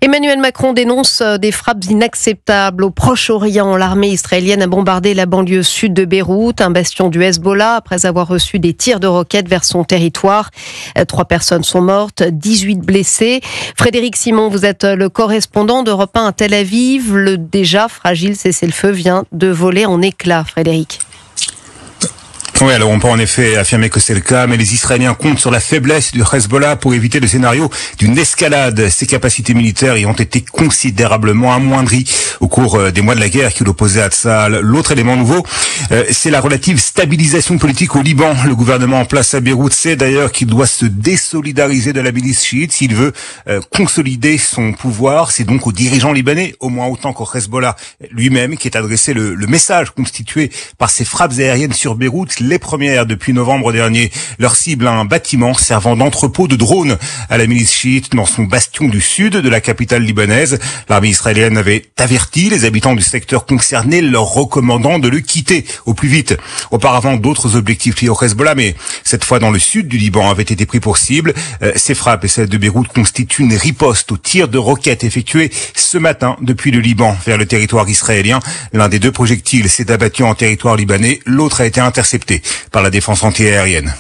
Emmanuel Macron dénonce des frappes inacceptables au Proche-Orient. L'armée israélienne a bombardé la banlieue sud de Beyrouth, un bastion du Hezbollah, après avoir reçu des tirs de roquettes vers son territoire. 3 personnes sont mortes, 18 blessés. Frédéric Simon, vous êtes le correspondant d'Europe 1 à Tel Aviv. Le déjà fragile cessez-le-feu vient de voler en éclats, Frédéric. Oui, alors on peut en effet affirmer que c'est le cas, mais les Israéliens comptent sur la faiblesse du Hezbollah pour éviter le scénario d'une escalade. Ses capacités militaires y ont été considérablement amoindries au cours des mois de la guerre qui l'opposait à Tsahal. L'autre élément nouveau, c'est la relative stabilisation politique au Liban. Le gouvernement en place à Beyrouth sait d'ailleurs qu'il doit se désolidariser de la milice chiite s'il veut consolider son pouvoir. C'est donc aux dirigeants libanais, au moins autant qu'au Hezbollah lui-même, qui est adressé le message constitué par ces frappes aériennes sur Beyrouth. Les premières depuis novembre dernier. Leur cible, un bâtiment servant d'entrepôt de drones à la milice chiite dans son bastion du sud de la capitale libanaise. L'armée israélienne avait averti les habitants du secteur concerné, leur recommandant de le quitter au plus vite. Auparavant, d'autres objectifs liés au Hezbollah, mais cette fois dans le sud du Liban, avaient été pris pour cible. Ces frappes et celles de Beyrouth constituent une riposte aux tirs de roquettes effectués ce matin depuis le Liban vers le territoire israélien. L'un des 2 projectiles s'est abattu en territoire libanais, l'autre a été intercepté par la défense antiaérienne.